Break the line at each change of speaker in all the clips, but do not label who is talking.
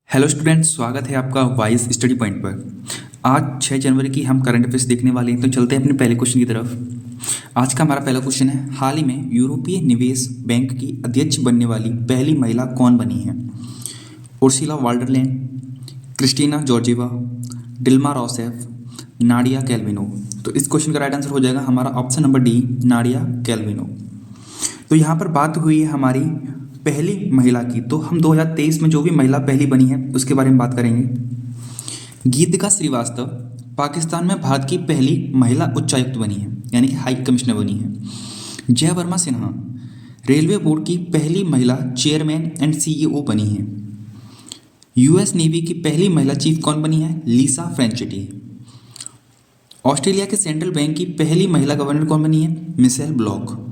Hello students, स्वागत है आपका वाइस स्टडी पॉइंट पर। आज 6 जनवरी की हम करंट अफेयर्स देखने वाले हैं, तो चलते हैं अपने पहले क्वेश्चन की तरफ। आज का हमारा पहला क्वेश्चन है, हाल ही में यूरोपीय निवेश बैंक की अध्यक्ष बनने वाली पहली महिला कौन बनी है? Ursula von der Leyen, Kristina Georgieva, Dilma Rousseff, Nadia Calvinov. तो इस क्वेश्चन का राइट आंसर हो जाएगा हमारा option number D, Nadia Calvinov. तो यहाँ पर बात हुई है हमारी पहली महिला की, तो हम 2023 में जो भी महिला पहली बनी है उसके बारे में बात करेंगे। गीतिका श्रीवास्तव पाकिस्तान में भारत की पहली महिला उच्चायुक्त बनी है, यानी कि हाई कमिश्नर बनी है। जय वर्मा सिन्हा रेलवे बोर्ड की पहली महिला चेयरमैन एंड सीईओ बनी है। यूएस नेवी की पहली महिला चीफ कौन बनी है? लिसा फ्रेंचिटी। ऑस्ट्रेलिया के सेंट्रल बैंक की पहली महिला गवर्नर कौन बनी है? Michel block.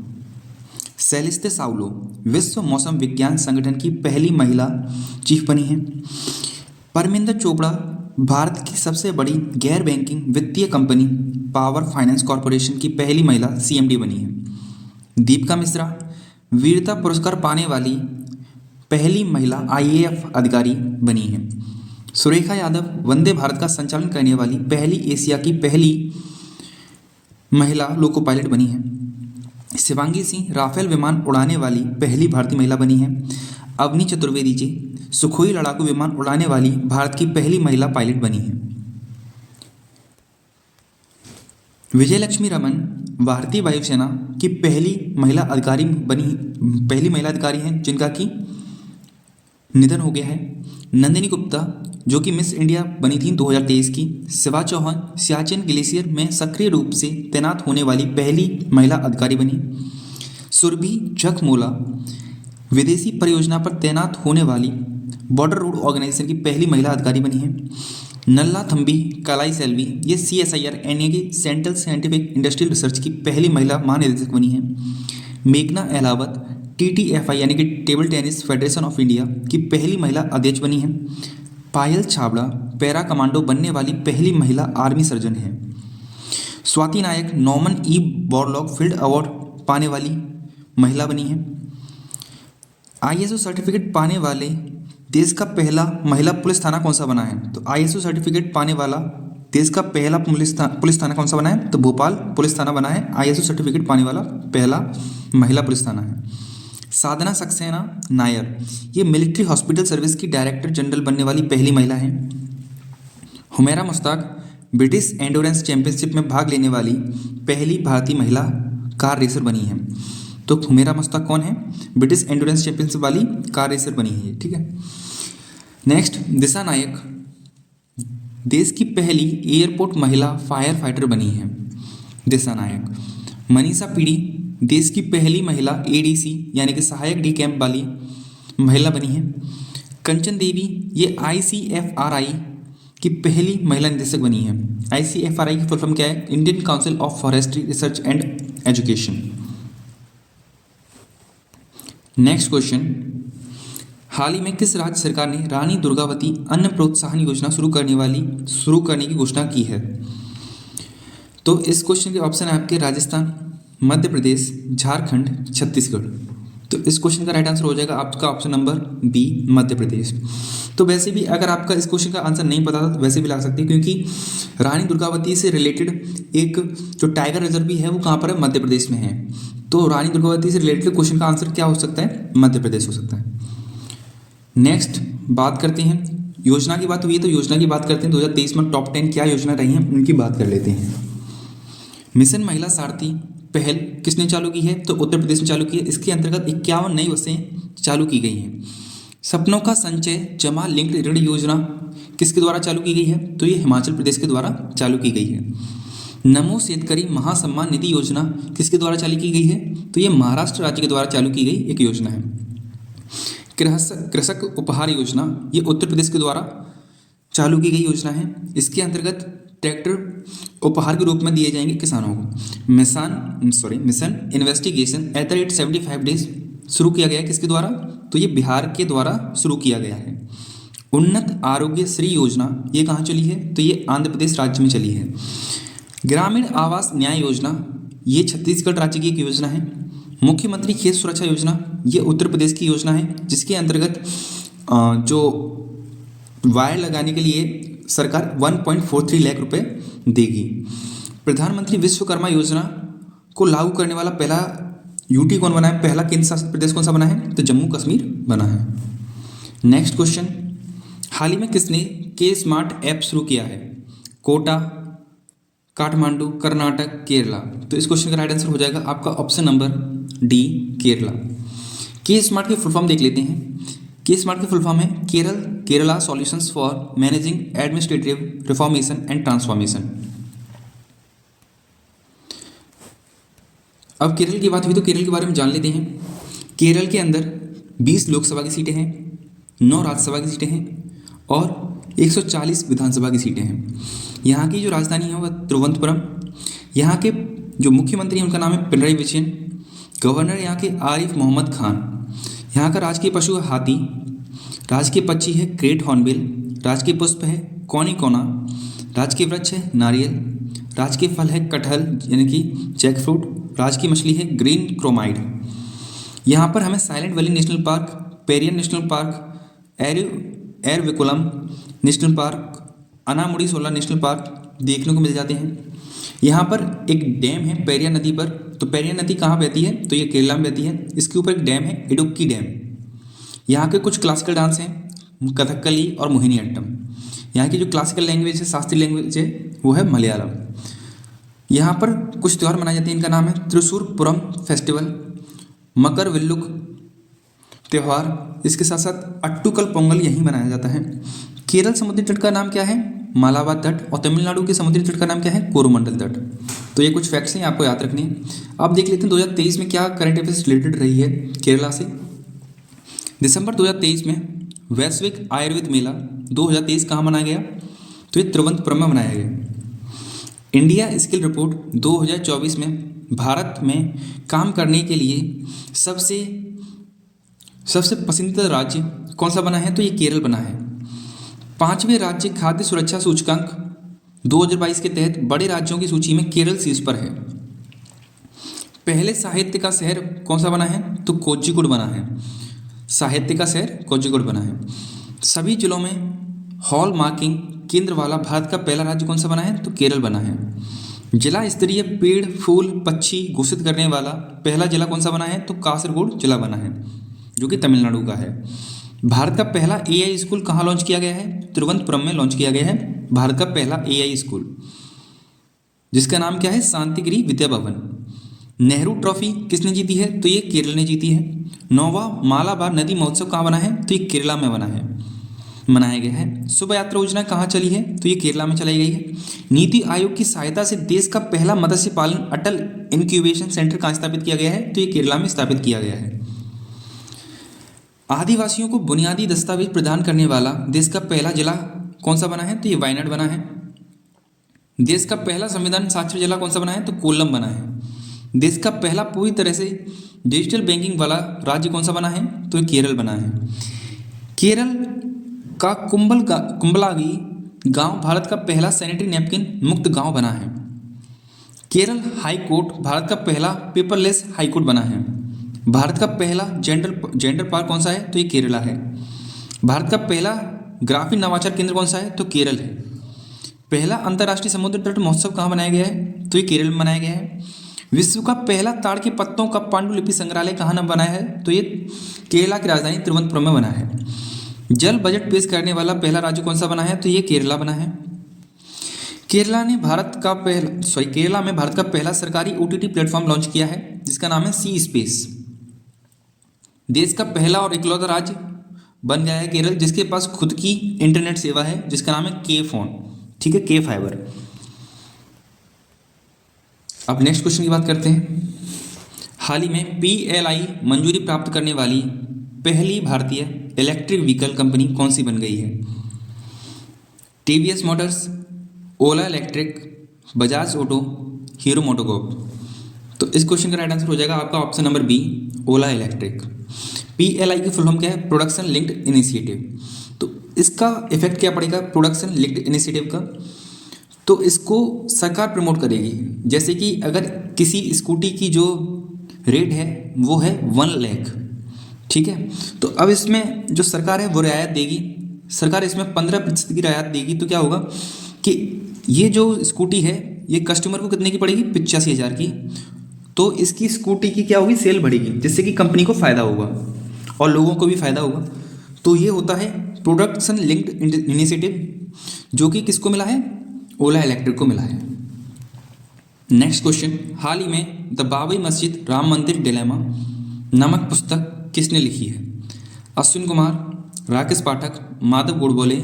सेलेस्ते साउलो विश्व मौसम विज्ञान संगठन की पहली महिला चीफ बनी है। परमिंदर चोपड़ा भारत की सबसे बड़ी गैर बैंकिंग वित्तीय कंपनी पावर फाइनेंस कॉरपोरेशन की पहली महिला सीएमडी बनी है। दीपिका मिश्रा वीरता पुरस्कार पाने वाली पहली महिला आईएएफ अधिकारी बनी है। सुरेखा यादव वंदे भारत का संचालन करने वाली पहली एशिया की पहली महिला लोको पायलट बनी है। शिवांगी सिंह राफेल विमान उड़ाने वाली पहली भारतीय महिला बनी है। अवनी चतुर्वेदी जी सुखोई लड़ाकू विमान उड़ाने वाली भारत की पहली महिला पायलट बनी है। विजयलक्ष्मी रमन भारतीय वायुसेना की पहली महिला अधिकारी हैं जिनका कि निधन हो गया है। नंदिनी गुप्ता जो कि मिस इंडिया बनी थी 2023 की। शिवा चौहान सियाचिन ग्लेशियर में सक्रिय रूप से तैनात होने वाली पहली महिला अधिकारी बनी। सुरभि जखमोला विदेशी परियोजना पर तैनात होने वाली बॉर्डर रोड ऑर्गेनाइजेशन की पहली महिला अधिकारी बनी है। नल्ला थम्बी कलाई सेल्वी ये CSIR यानी कि सेंट्रल साइंटिफिक इंडस्ट्रियल रिसर्च की पहली महिला महानिदेशक बनी है। मेघना अहलावत TTFI यानी कि table tennis federation of India की पहली महिला अध्यक्ष बनी है। पायल छाबड़ा पैरा कमांडो बनने वाली पहली महिला आर्मी सर्जन है। Swati Nayak Norman E Borlaug field award पाने वाली महिला बनी है। ISO सर्टिफिकेट पाने वाले देश का पहला महिला पुलिस थाना कौन सा बना है? तो ISO सर्टिफिकेट पाने वाला देश का पहला पुलिस थाना कौन सा बना है? तो भोपाल पुलिस थाना बना है। ISO सर्टिफिकेट पाने वाला पहला महिला पुलिस थाना है। साधना सक्सेना नायर ये मिलिट्री हॉस्पिटल सर्विस की डायरेक्टर जनरल बनने वाली पहली महिला है। Humaira Mushtaq British endurance championship में भाग लेने वाली पहली भारतीय महिला कार रेसर बनी है। तो हुमैरा मुश्ताक कौन है? ब्रिटिश एंडोरेंस चैंपियनशिप वाली कार रेसर बनी है। ठीक है। नेक्स्ट, दिशा नायक देश की पहली एयरपोर्ट महिला फायर फाइटर बनी है। दिशा नायक। मनीषा पीड़ी देश की पहली महिला ADC यानी कि सहायक डी कैंप वाली महिला बनी है। कंचन देवी ये ICFRI की पहली महिला निदेशक बनी है। ICFRI की फुल फॉर्म क्या है? Indian Council of Forestry Research and Education. Next question, हाल ही में किस राज्य सरकार ने रानी दुर्गावती अन्न प्रोत्साहन योजना शुरू करने की घोषणा की है? तो इस क्वेश्चन के ऑप्शन है आपके राजस्थान, मध्य प्रदेश, झारखंड, छत्तीसगढ़। तो इस क्वेश्चन का राइट आंसर हो जाएगा आपका option number B, Madhya Pradesh. तो वैसे भी अगर आपका इस क्वेश्चन का आंसर नहीं पता था तो वैसे भी ला सकते हैं, क्योंकि रानी दुर्गावती से रिलेटेड एक जो टाइगर रिजर्व भी है वो कहाँ पर है? मध्य प्रदेश में है। तो रानी दुर्गावती से रिलेटेड क्वेश्चन का आंसर क्या हो सकता है? मध्य प्रदेश हो सकता है। नेक्स्ट बात करते हैं, योजना की बात हुई है तो योजना की बात करते हैं। 2023 में टॉप 10 क्या योजना रही हैं उनकी बात कर लेते हैं। मिशन महिला सारथी पहल किसने चालू की है? तो उत्तर प्रदेश में चालू की है। इसके अंतर्गत 51 नई बसें चालू की गई हैं। सपनों का संचय जमा लिंक्ड ऋण योजना किसके द्वारा चालू की गई है? तो ये हिमाचल प्रदेश के द्वारा चालू की गई है। नमो शेतकरी महासम्मान निधि योजना किसके द्वारा चालू की गई है? तो ये महाराष्ट्र राज्य के द्वारा चालू की गई एक योजना है। कृषक उपहार योजना ये उत्तर प्रदेश के द्वारा चालू की गई योजना है। इसके अंतर्गत ट्रैक्टर उपहार के रूप में दिए जाएंगे किसानों को। मिशन इन्वेस्टिगेशन @ 75 डेज शुरू किया गया है किसके द्वारा? तो ये बिहार के द्वारा शुरू किया गया है। उन्नत आरोग्य श्री योजना ये कहाँ चली है? तो ये आंध्र प्रदेश राज्य में चली है। ग्रामीण आवास न्याय योजना ये छत्तीसगढ़ राज्य की एक योजना है। मुख्यमंत्री खेत सुरक्षा योजना ये उत्तर प्रदेश की योजना है, जिसके अंतर्गत जो वायर लगाने के लिए सरकार 1.43 लाख रुपए देगी। प्रधानमंत्री विश्वकर्मा योजना को लागू करने वाला पहला यूटी कौन बना है, पहला केंद्र शासित प्रदेश कौन सा बना है, तो जम्मू कश्मीर बना है। नेक्स्ट क्वेश्चन, हाल ही में किसने के स्मार्ट ऐप शुरू किया है? कोटा, काठमांडू, कर्नाटक, केरला। तो इस क्वेश्चन का राइट आंसर हो जाएगा आपका ऑप्शन नंबर डी, केरला। के स्मार्ट की फुल फॉर्म देख लेते हैं। के स्मार्ट की फुल फॉर्म है Kerala solutions for managing administrative reformation and transformation. अब केरल की बात हुई तो केरल के बारे में जान लेते हैं। केरल के अंदर 20 लोकसभा की सीटें हैं, 9 राज्यसभा की सीटें हैं और 140 विधानसभा की सीटें हैं। यहाँ की जो राजधानी है वह तिरुवनंतपुरम। यहाँ के जो मुख्यमंत्री हैं उनका नाम है पिनराई विजयन। गवर्नर यहाँ के आरिफ मोहम्मद खान। यहाँ का राजकीय पशु है हाथी। राजकीय पक्षी है ग्रेट हॉर्नबिल। राजकीय पुष्प है कॉनिकोना। राजकीय वृक्ष है नारियल। राजकीय फल है कटहल यानी कि जैक फ्रूट। राजकीय मछली है ग्रीन क्रोमाइड। यहाँ पर हमें Silent Valley National Park, Periyar National Park, Eravikulam National Park, Anamudi Shola National park देखने को मिल जाते हैं। यहाँ पर एक डैम है पेरियार नदी पर। तो पेरियार नदी कहाँ बहती है, तो ये केरला में बहती है। इसके ऊपर एक डैम है इडुक्की डैम। यहाँ के कुछ क्लासिकल डांस हैं कथकली और मोहिनीअट्टम। यहाँ की जो क्लासिकल लैंग्वेज है, शास्त्रीय लैंग्वेज है, वो है मलयालम। यहाँ पर कुछ त्यौहार मनाए जाते हैं, इनका नाम है त्रिशूरपुरम फेस्टिवल, मकर विल्लुक त्यौहार, इसके साथ साथ अट्टुकल पोंगल यहीं मनाया जाता है। केरल समुद्री तट का नाम क्या है, मालाबार तट, और तमिलनाडु के समुद्री तट का नाम क्या है, कोरोमंडल तट। तो ये कुछ फैक्ट्स हैं आपको याद रखनी है। अब देख लेते हैं 2023 में क्या करंट अफेयर्स रिलेटेड रही है केरला से। दिसंबर 2023 में वैश्विक आयुर्वेद मेला 2023 कहाँ मनाया गया, तो ये तिरुवनंतपुरम में मनाया गया। इंडिया स्किल रिपोर्ट 2024 में भारत में काम करने के लिए सबसे पसंदीदा राज्य कौन सा बना है, तो ये केरल बना है। 5वें राज्य खाद्य सुरक्षा सूचकांक 2022 के तहत बड़े राज्यों की सूची में केरल शीर्ष पर है। पहले साहित्य का शहर कौन सा बना है, तो कोझिकोड बना है। साहित्य का शहर कोझिकोड बना है। सभी जिलों में हॉल मार्किंग केंद्र वाला भारत का पहला राज्य कौन सा बना है, तो केरल बना है। जिला स्तरीय पेड़ फूल पक्षी घोषित करने वाला पहला जिला कौन सा बना है, तो कासरगोड जिला बना है, जो कि तमिलनाडु का है। भारत का पहला एआई स्कूल कहाँ लॉन्च किया गया है, तिरुवनंतपुरम में लॉन्च किया गया है भारत का पहला एआई स्कूल, जिसका नाम क्या है, शांतिगिरी विद्या भवन। नेहरू ट्रॉफी किसने जीती है, तो ये केरल ने जीती है। 9वां मालाबार नदी महोत्सव कहाँ बना है, तो ये केरला में मनाया गया है। शोभा यात्रा योजना कहाँ चली है, तो ये केरला में चलाई गई है। नीति आयोग की सहायता से देश का पहला मत्स्य पालन अटल इंक्यूबेशन सेंटर कहाँ स्थापित किया गया है, तो ये केरला में स्थापित किया गया है। आदिवासियों को बुनियादी दस्तावेज प्रदान करने वाला देश का पहला जिला कौन सा बना है, तो ये वायनाड बना है। देश का पहला संविधान साक्षर जिला कौन सा बना है, तो कोल्लम बना है। देश का पहला पूरी तरह से डिजिटल बैंकिंग वाला राज्य कौन सा बना है, तो ये केरल बना है। केरल का कुंबलागी गांव भारत का पहला सैनिटरी नैपकिन मुक्त गांव बना है। केरल हाई कोर्ट भारत का पहला पेपरलेस हाई कोर्ट बना है। भारत का पहला जेंडर पार्क कौन सा है, तो ये केरला है। भारत का पहला ग्राफीन नवाचार केंद्र कौन सा है, तो केरल है। पहला अंतर्राष्ट्रीय समुद्र तट महोत्सव कहाँ बनाया गया है, तो ये केरल में बनाया गया है। विश्व का पहला ताड़ के पत्तों का पांडुलिपि संग्रहालय कहाँ बना है, तो ये केरला की राजधानी तिरुवनंतपुरम में बना है। जल बजट पेश करने वाला पहला राज्य कौन सा बना है, तो ये केरला बना है। केरला में भारत का पहला सरकारी ओटीटी प्लेटफॉर्म लॉन्च किया है, जिसका नाम है सी स्पेस। देश का पहला और इकलौता राज्य बन गया है केरल, जिसके पास खुद की इंटरनेट सेवा है, जिसका नाम है के फोन, ठीक है, के फाइबर। अब नेक्स्ट क्वेश्चन की बात करते हैं। हाल ही में PLI मंजूरी प्राप्त करने वाली पहली भारतीय इलेक्ट्रिक व्हीकल कंपनी कौन सी बन गई है? TVS Motors, Ola Electric, Bajaj Auto, Hero MotoCorp. तो इस क्वेश्चन का राइट आंसर हो जाएगा आपका option number B, Ola Electric. PLI की फुल फॉर्म क्या है? Production linked initiative. तो इसका इफेक्ट क्या पड़ेगा प्रोडक्शन लिंक्ड इनिशिएटिव का? तो इसको सरकार प्रमोट करेगी। जैसे कि अगर किसी स्कूटी की जो रेट है वो है 1 लाख, ठीक है, तो अब इसमें जो सरकार है वो रियायत देगी सरकार इसमें 15% की रियायत देगी तो क्या होगा कि ये जो स्कूटी है ये कस्टमर को कितने की पड़ेगी, 85,000 की। तो इसकी स्कूटी की क्या होगी, सेल बढ़ेगी, जिससे कि कंपनी को फ़ायदा होगा और लोगों को भी फ़ायदा होगा। तो ये होता है प्रोडक्शन लिंक्ड इनिशिएटिव, जो कि किसको मिला है, ओला इलेक्ट्रिक को मिला है। नेक्स्ट क्वेश्चन, हाल ही में द बाबरी मस्जिद राम मंदिर डिलेमा नामक पुस्तक किसने लिखी है? अश्विन कुमार, राकेश पाठक, माधव गोडबोले,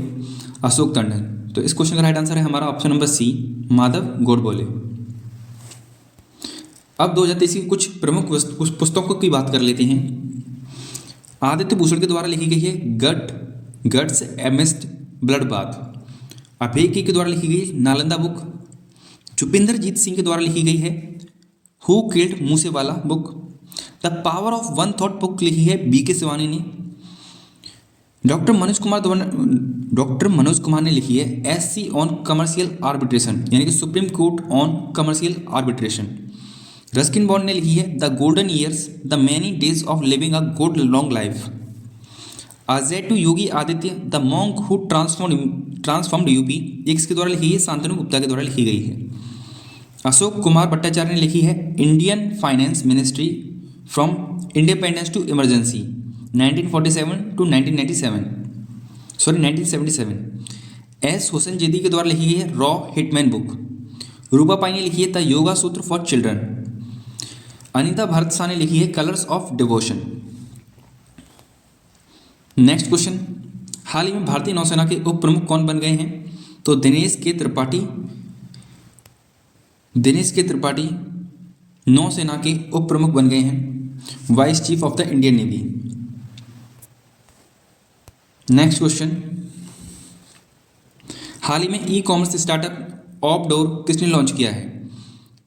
अशोक टंडन। तो इस क्वेश्चन का राइट आंसर है हमारा option number C, Madhav Godbole. अब 2023 की कुछ प्रमुख पुस्तकों की बात कर लेते हैं। आदित्य भूषण के द्वारा लिखी गई है गट्स एमिस्ट ब्लड बाथ। अभय के द्वारा लिखी गई नालंदा बुक। भूपिंदर जीत सिंह के द्वारा लिखी गई है who killed Moosewala book. The power of one thought book लिखी है BK शिवानी ने। डॉक्टर मनोज कुमार ने लिखी है SC ऑन कमर्शियल आर्बिट्रेशन, यानी कि supreme court on commercial arbitration. Ruskin Bond ने लिखी है the golden years the many days of living a good long life. Ajay to Yogi Aditya the monk who transformed UP, इसके द्वारा लिखी है शांतनु गुप्ता के द्वारा लिखी गई है। अशोक कुमार भट्टाचार्य ने लिखी है Indian Finance Ministry from Independence to Emergency 1947 to 1977। S Hussain Zaidi के द्वारा लिखी गई है रॉ हिटमैन बुक। रूपा पाई ने लिखी है the yoga Sutra for children. Anita Bharat Shah ने लिखी है Colours of Devotion. Next question, हाल ही में भारतीय नौसेना के उप प्रमुख कौन बन गए हैं? तो दिनेश के त्रिपाठी नौसेना के उप प्रमुख बन गए हैं, vice chief of the Indian Navy. Next question, हाल ही में ई-कॉमर्स स्टार्टअप ऑपडोर किसने लॉन्च किया है?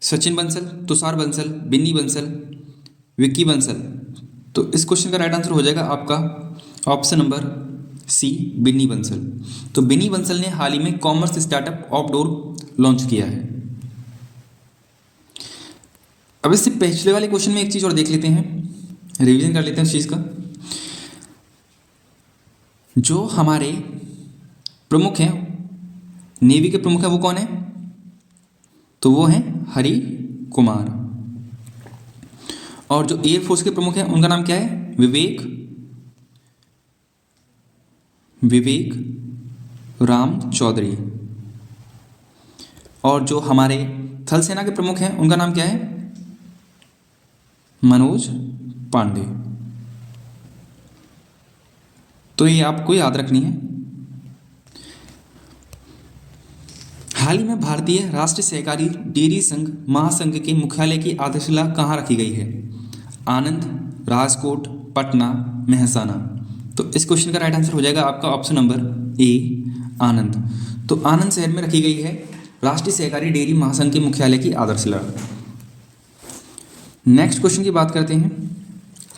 सचिन बंसल, तुषार बंसल, बिन्नी बंसल, विक्की बंसल। तो इस क्वेश्चन का राइट आंसर हो जाएगा आपका option number C, Binny Bansal. तो बिन्नी बंसल ने हाल ही में कॉमर्स स्टार्टअप ऑपडोर लॉन्च किया है। अब इससे पिछले वाले क्वेश्चन में एक चीज़ और देख लेते हैं, रिवीजन कर लेते हैं उस चीज़ का। जो हमारे प्रमुख हैं, नेवी के प्रमुख हैं, वो कौन है? तो वो हैं हरि कुमार। और जो एयरफोर्स के प्रमुख हैं उनका नाम क्या है? विवेक राम चौधरी। और जो हमारे थल सेना के प्रमुख हैं उनका नाम क्या है? मनोज पांडे। तो ये आपको याद रखनी है। हाल ही में भारतीय राष्ट्रीय सहकारी डेयरी संघ महासंघ के मुख्यालय की आधारशिला कहाँ रखी गई है? आनंद, राजकोट, पटना, मेहसाना। तो इस क्वेश्चन का राइट आंसर हो जाएगा आपका ऑप्शन नंबर ए, आनंद। तो आनंद शहर में रखी गई है राष्ट्रीय सहकारी डेयरी महासंघ के मुख्यालय की आधारशिला। नेक्स्ट क्वेश्चन की बात करते हैं।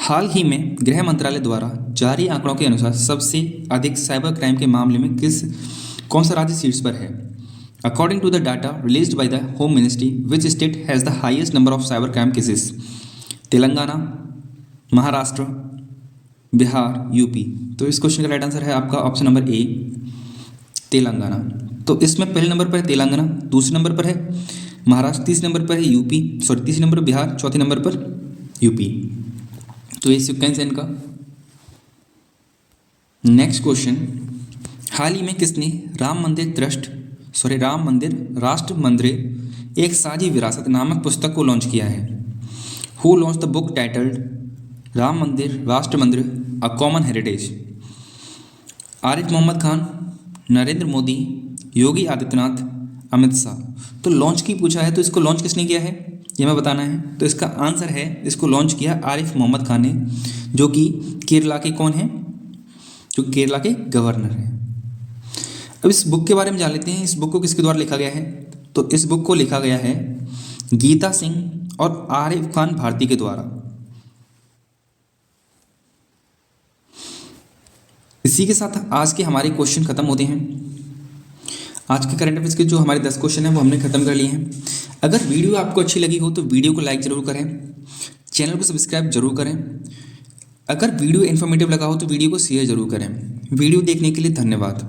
हाल ही में गृह मंत्रालय द्वारा जारी आंकड़ों के अनुसार सबसे अधिक साइबर क्राइम के मामले में कौन सा राज्य शीर्ष पर है? According to the data released by the home ministry, which state has the highest number of cyber crime cases? Telangana, Maharashtra, Bihar, UP. तो इस क्वेश्चन का राइट आंसर है आपका ऑप्शन नंबर ए, तेलंगाना। तो इसमें पहले नंबर पर है तेलंगाना, दूसरे नंबर पर है महाराष्ट्र, तीसरे नंबर पर है तीसरे नंबर पर बिहार, चौथे नंबर पर यूपी। तो ये सिक्वेंस है इनका। नेक्स्ट क्वेश्चन, हाल ही में किसने राम मंदिर राष्ट्र मंदिर एक साझी विरासत नामक पुस्तक को लॉन्च किया है? Who launch the book titled Ram Mandir Rashtra Mandir a common heritage? Arif Mohammad Khan, Narendra Modi, Yogi Adityanath, Amit Shah. तो लॉन्च की पूछा है, तो इसको लॉन्च किसने किया है ये मैं बताना है। तो इसका आंसर है, इसको लॉन्च किया आरिफ मोहम्मद खान ने, जो कि केरला के कौन हैं? जो केरला के गवर्नर हैं। अब इस बुक के बारे में जान लेते हैं। इस बुक को किसके द्वारा लिखा गया है? तो इस बुक को लिखा गया है गीता सिंह और आरिफ खान भारती के द्वारा। इसी के साथ आज के हमारे क्वेश्चन खत्म होते हैं। आज के करंट अफेयर्स के जो हमारे 10 क्वेश्चन हैं वो हमने खत्म कर लिए हैं। अगर वीडियो आपको अच्छी लगी हो तो वीडियो को लाइक ज़रूर करें, चैनल को सब्सक्राइब जरूर करें अगर वीडियो इन्फॉर्मेटिव लगा हो तो वीडियो को शेयर जरूर करें। वीडियो देखने के लिए धन्यवाद।